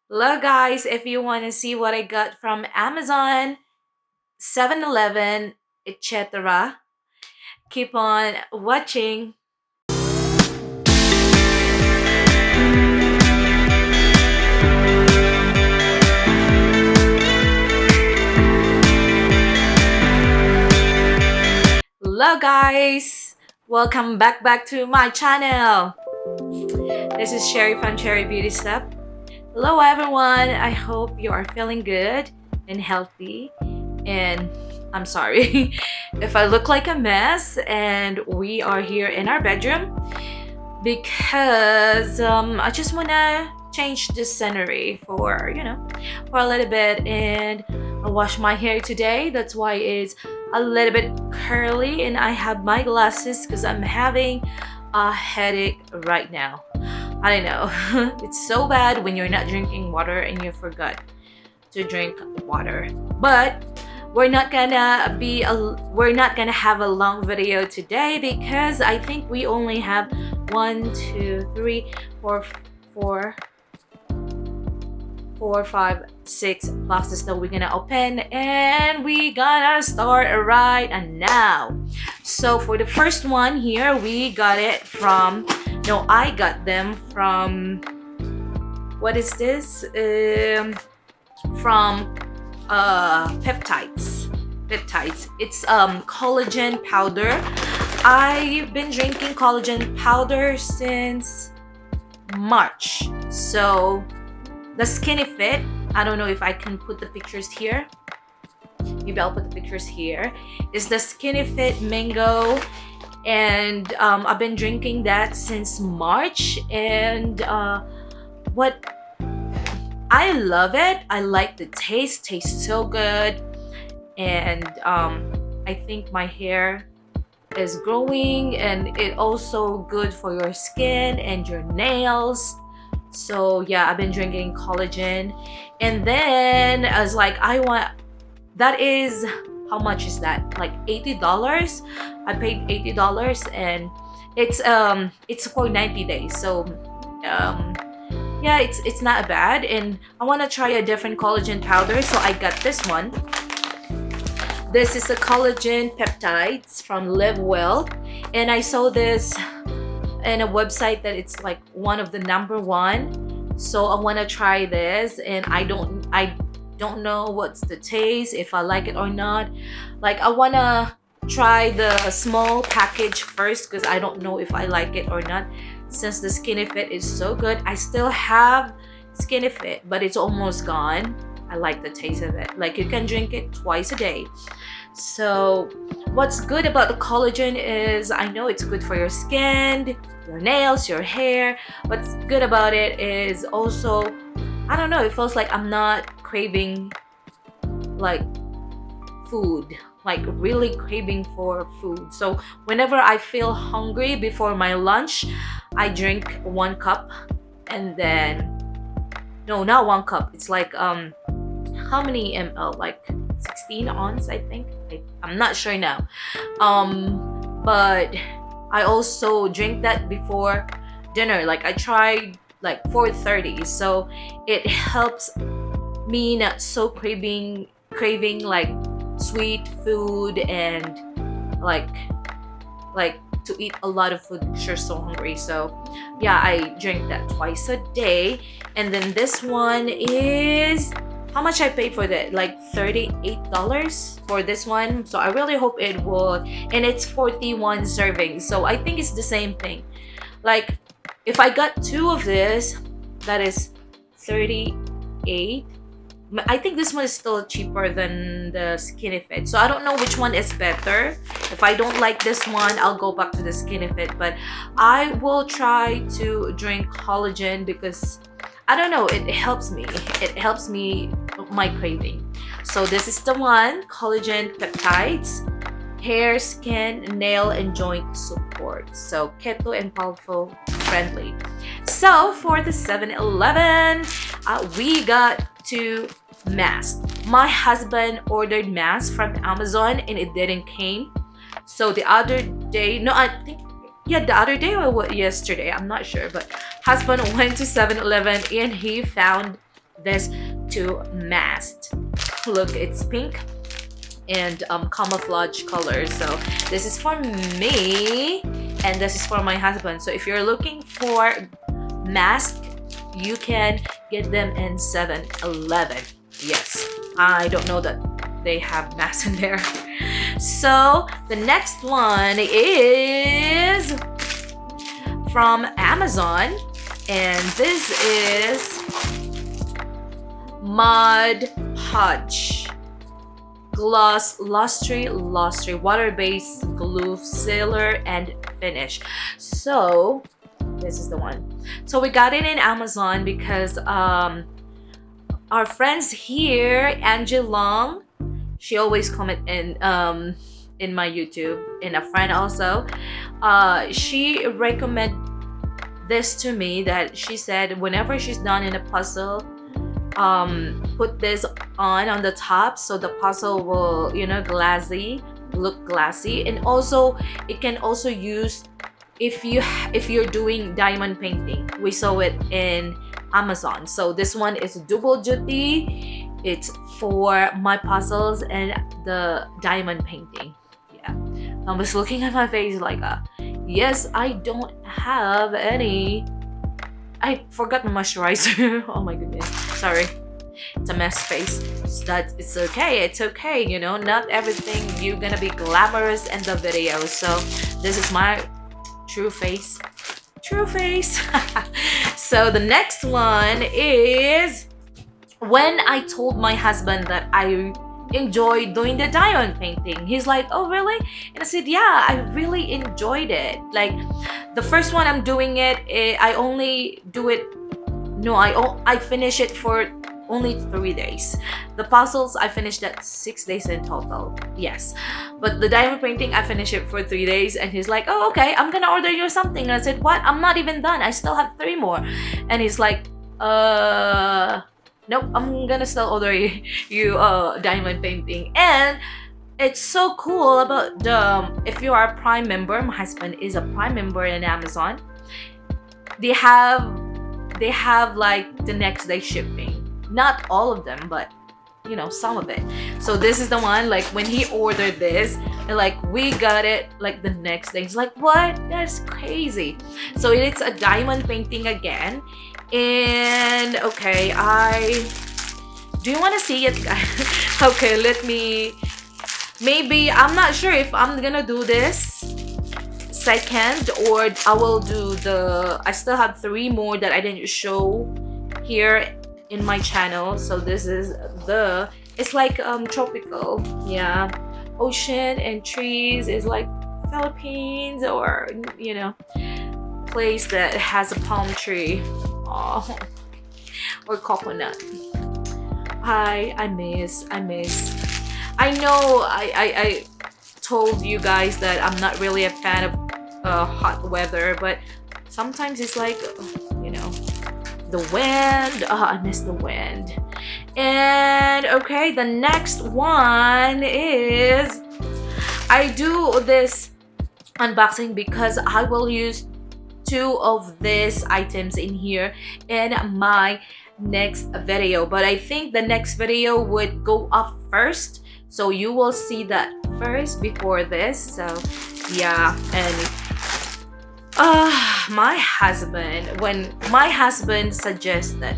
Hello guys, if you want to see what I got from Amazon, 7-Eleven, etc., keep on watching. Hello guys, welcome back to my channel. This is Sherry from Cherry Beauty Step. Hello everyone, I hope you are feeling good and healthy. And I'm sorry if I look like a mess, and we are here in our bedroom because I just want to change the scenery for for a little bit. And I wash my hair today, that's why it's a little bit curly, and I have my glasses because I'm having a headache right now. I don't know. It's so bad when you're not drinking water and you forgot to drink water. But we're not gonna have a long video today because I think we only have one, two, three, four, five, six boxes that we're gonna open, and we gonna start right now. So for the first one here, we got it from I got them from, what is this, from peptides. It's collagen powder. I've been drinking collagen powder since March. So the Skinny Fit, I don't know if I can put the pictures here. Maybe I'll put the pictures here. Is the Skinny Fit mango, and I've been drinking that since March. And what I love it. I like the taste. Tastes so good. And I think my hair is growing, and it also good for your skin and your nails. So yeah, I've been drinking collagen. And then I was like, I want, that is, how much is that? Like $80. I paid $80, and it's for 90 days. So yeah, it's not bad. And I want to try a different collagen powder, so I got this one. This is a collagen peptides from Live Well, and I saw this in a website that it's like one of the number one. So I want to try this, and I don't know what's the taste, if I like it or not. Like, I want to try the small package first because I don't know if I like it or not. Since the Skinny Fit is so good, I still have Skinny Fit, but it's almost gone. I like the taste of it. Like, you can drink it twice a day. So what's good about the collagen is, I know it's good for your skin, your nails, your hair. What's good about it is also, I don't know, it feels like I'm not craving like food, like really craving for food. So whenever I feel hungry before my lunch, I drink 1 cup. And then, no, not 1 cup, it's like how many ml, like 16 ounce, I think. I'm not sure now. But I also drink that before dinner. Like, I tried like 4:30, so it helps me not so craving like sweet food, and like to eat a lot of food because you're so hungry. So yeah, I drink that twice a day. And then this one is, how much I paid for that? Like $38 for this one. So I really hope it will. And it's 41 servings. So I think it's the same thing. Like, if I got 2 of this, that is 38. I think this one is still cheaper than the Skinny Fit. So I don't know which one is better. If I don't like this one, I'll go back to the Skinny Fit. But I will try to drink collagen because, I don't know, it helps me. It helps me my craving. So this is the one, collagen peptides, hair, skin, nail, and joint support. So keto and paleo friendly. So for the 7-Eleven, we got 2 masks. My husband ordered masks from Amazon and it didn't came. So the other day, no, I think, yeah, the other day, or what, yesterday, I'm not sure, but husband went to 7-Eleven and he found this to mask. Look, it's pink and camouflage colors. So this is for me and this is for my husband. So if you're looking for mask, you can get them in 7-Eleven. Yes, I don't know that they have masks in there. So the next one is from Amazon, and this is Mod Podge Gloss Lustre water-based glue sealer and finish. So this is the one. So we got it in Amazon because our friends here, Angie Long, she always comment in my YouTube, and a friend also, she recommend this to me, that she said whenever she's done in a puzzle, put this on the top so the puzzle will, you know, look glassy. And also it can also use if you're doing diamond painting. We saw it in Amazon. So this one is double duty. It's for my puzzles and the diamond painting. Yeah, I was looking at my face like yes, I don't have any. I forgot my moisturizer. Oh my goodness, sorry, it's a mess face. It's okay, it's okay, you know, not everything you're gonna be glamorous in the video. So this is my true face. So the next one is when I told my husband that I enjoyed doing the diamond painting. He's like, oh really? And I said, yeah, I really enjoyed it. Like the first one I'm doing it, I only do it, no, I finish it for only 3 days. The puzzles I finished at 6 days in total. Yes, but the diamond painting I finished it for 3 days. And he's like, oh okay, I'm gonna order you something. And I said, what? I'm not even done, I still have 3 more. And he's like, nope, I'm gonna still order you diamond painting. And it's so cool about the, if you are a Prime member, my husband is a Prime member in Amazon, they have like the next day shipping. Not all of them, but you know, some of it. So this is the one, like when he ordered this, and like we got it like the next day. He's like, what? That's crazy. So it's a diamond painting again. And okay, do you want to see it? Okay, let me, maybe, I'm not sure if I'm gonna do this second or I will do I still have 3 more that I didn't show here in my channel. So this is it's like tropical, yeah, ocean and trees. Is like Philippines, or you know, place that has a palm tree. Oh, or coconut. I miss. I know I told you guys that I'm not really a fan of hot weather, but sometimes it's like, you know, the wind. I miss the wind. And okay, the next one is, I do this unboxing because I will use 2 of these items in here in my next video, but I think the next video would go up first, so you will see that first before this. So yeah. And my husband, when my husband suggested,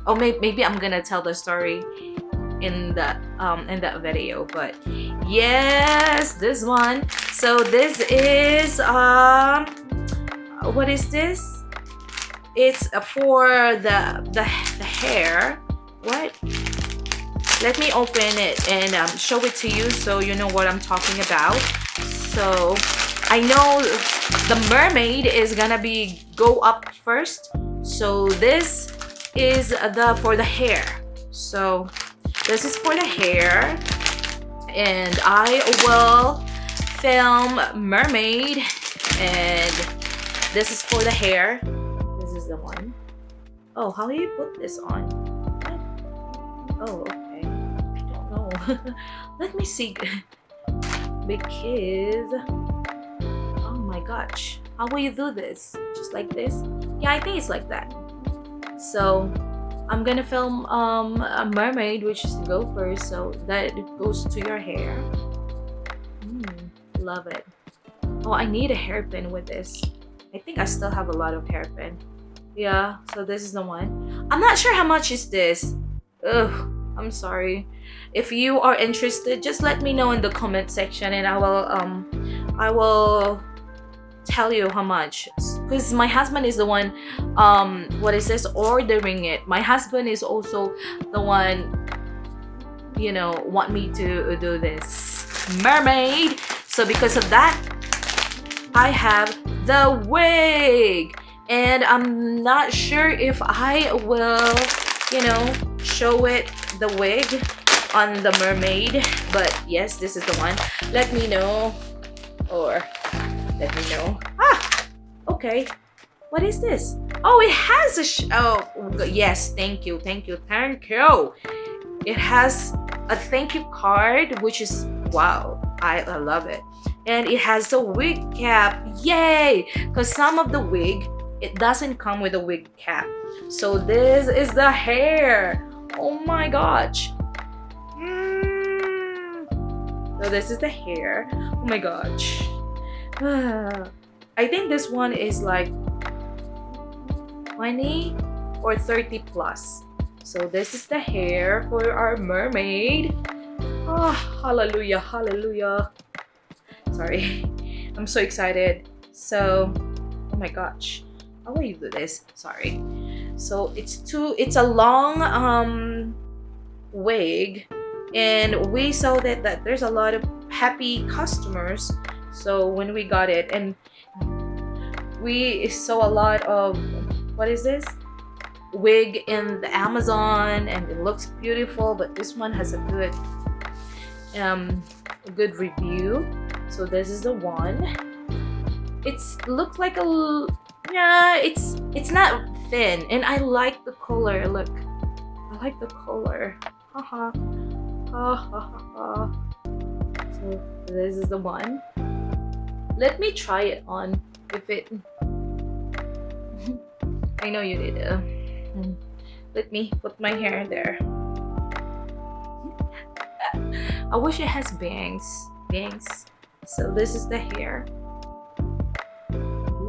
oh maybe I'm gonna tell the story in that video, but yes, this one. So this is what is this? It's for the hair. What? Let me open it and show it to you so you know what I'm talking about. So I know the mermaid is gonna go up first. So this is for the hair. So this is for the hair, and I will film mermaid, and this is for the hair. This is the one. Oh, how do you put this on? What? Oh, okay. I don't know. Let me see. Because, oh my gosh, how will you do this? Just like this? Yeah, I think it's like that. So I'm gonna film a mermaid, which is the go first, so that it goes to your hair. Love it. Oh, I need a hairpin with this. I think I still have a lot of hairpin. Yeah, so this is the one. I'm not sure how much is this. Ugh, I'm sorry. If you are interested, just let me know in the comment section, and I will tell you how much. Because my husband is the one what is this, ordering it. My husband is also the one, you know, want me to do this mermaid. So because of that, I have the wig, and I'm not sure if I will, you know, show it, the wig on the mermaid, but yes, this is the one. Let me know, or let me know. Okay, what is this? Oh, it has a oh yes, thank you. It has a thank you card, which is wow, I love it. And it has a wig cap. Yay! Because some of the wig, it doesn't come with a wig cap. So this is the hair. Oh my gosh. So this is the hair. Oh my gosh. I think this one is like 20 or 30 plus. So this is the hair for our mermaid. Oh, hallelujah, hallelujah. Sorry, I'm so excited. So, oh my gosh, how will you do this? Sorry. So it's a long wig, and we saw that there's a lot of happy customers. So when we got it, and we saw a lot of, what is this, wig in the Amazon, and it looks beautiful, but this one has a good review. So this is the one. It's look like a, yeah, it's not thin, and I like the color. Look, I like the color. Haha. So this is the one. Let me try it on. If it I know you did. Let me put my hair there. I wish it has bangs. So this is the hair.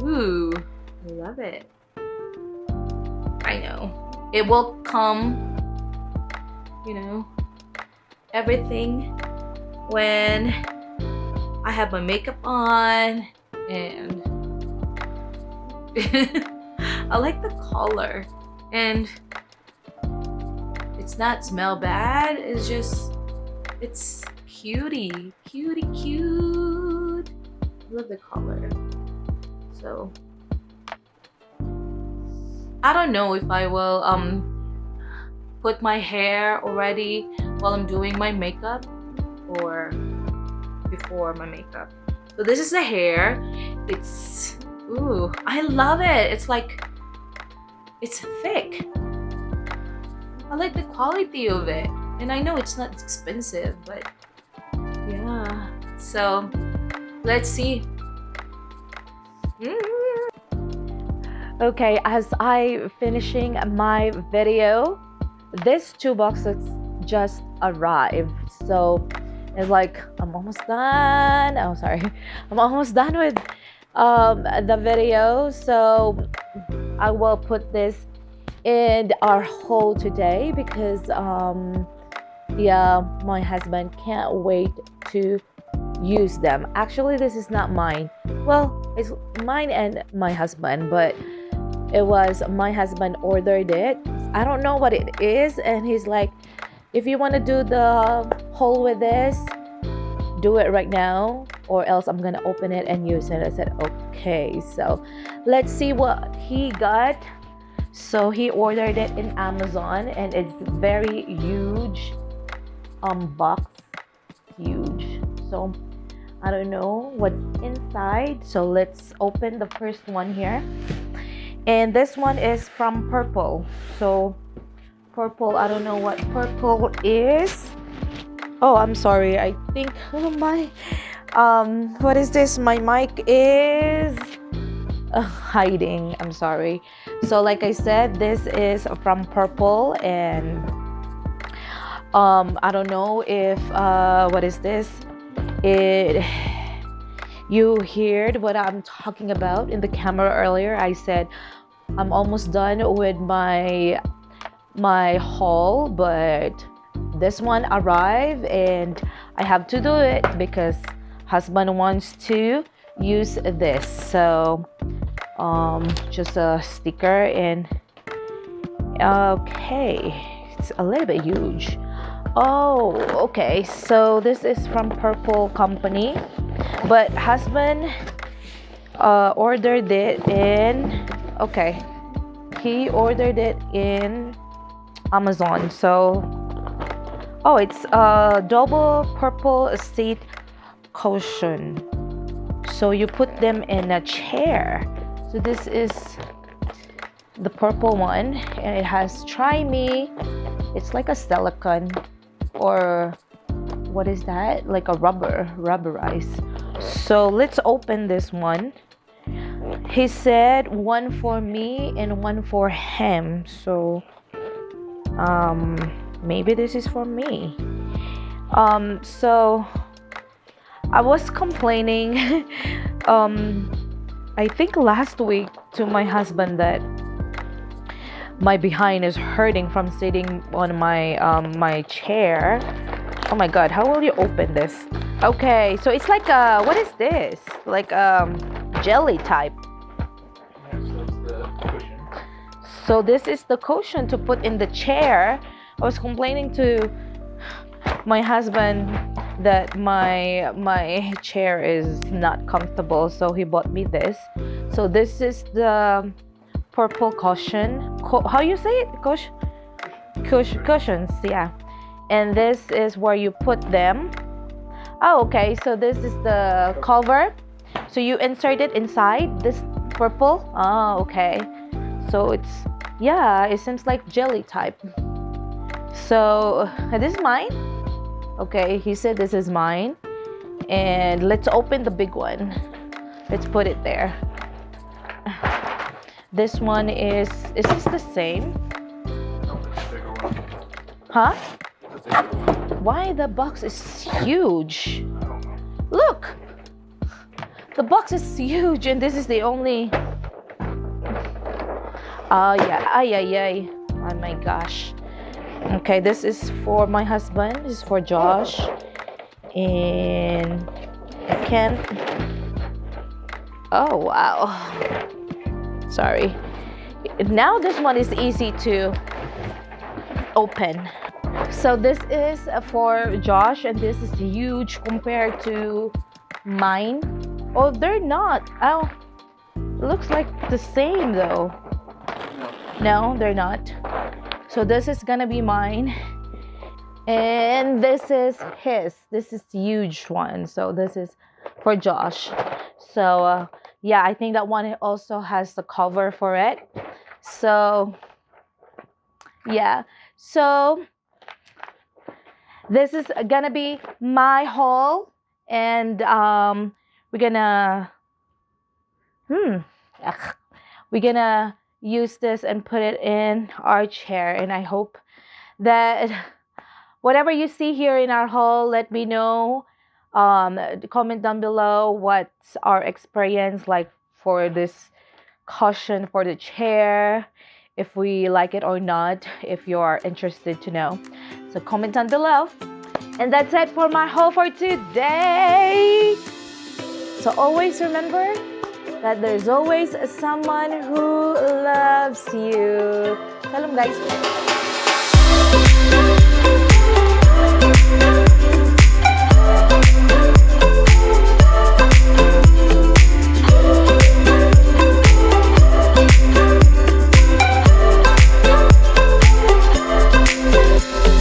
Ooh, I love it. I know. It will come, you know, everything when I have my makeup on, and I like the color, and it's not smell bad. It's just, it's cute. Love the color. So I don't know if I will put my hair already while I'm doing my makeup or before my makeup. So this is the hair. It's, ooh, I love it. It's like, it's thick. I like the quality of it, and I know it's not expensive, but yeah. So let's see. Okay, as I finishing my video, this 2 boxes just arrived. So it's like I'm almost done. Oh, sorry, I'm almost done with the video. So I will put this in our haul today because yeah, my husband can't wait to use them. Actually, this is not mine. Well, it's mine and my husband, but it was my husband ordered it. I don't know what it is, and he's like, if you want to do the haul with this, do it right now, or else I'm gonna open it and use it. I said okay. So let's see what he got. So he ordered it in Amazon, and it's very huge box, huge. So I don't know what's inside. So let's open the first one here. And this one is from Purple. So Purple, I don't know what Purple is. Oh, I'm sorry. I think my what is this? My mic is hiding. I'm sorry. So like I said, this is from Purple, and I don't know if what is this? It You heard what I'm talking about in the camera earlier. I said I'm almost done with my haul, but this one arrived and I have to do it because husband wants to use this. So just a sticker, and okay, it's a little bit huge. Oh, okay, so this is from Purple Company, but husband ordered it in, okay, he ordered it in Amazon. So oh, it's a double purple seat cushion, so you put them in a chair. So this is the purple one, and it has try me. It's like a silicone, or what is that, like a rubberized. So let's open this one. He said one for me and one for him, so maybe this is for me. So I was complaining I think last week to my husband that my behind is hurting from sitting on my chair. Oh my god, how will you open this? Okay, so it's like what is this? Like jelly type. So this is the cushion to put in the chair. I was complaining to my husband that my chair is not comfortable, so he bought me this. So this is the purple cushion. How you say it? Cushions, yeah. And this is where you put them. Oh, okay. So this is the cover. So you insert it inside this purple. Oh, okay. So it's, yeah, it seems like jelly type. So this is mine. Okay, he said this is mine. And let's open the big one. Let's put it there. This one is this the same? Huh? Why the box is huge? Look! The box is huge, and this is the only... yeah, ay. Oh my gosh. Okay, this is for my husband. This is for Josh. And I can't... Oh, wow. Sorry. Now this one is easy to open. So this is for Josh, and this is huge compared to mine. Oh, they're not. Oh, looks like the same though. No, they're not. So this is gonna be mine, and this is his. This is huge one. So this is for Josh. So yeah, I think that one also has the cover for it. So yeah, so this is gonna be my haul, and we're gonna use this and put it in our chair. And I hope that whatever you see here in our haul, let me know. Comment down below what's our experience like for this cushion for the chair, if we like it or not, if you are interested to know. So comment down below. And that's it for my haul for today. So always remember that there's always someone who loves you. Tell them, guys.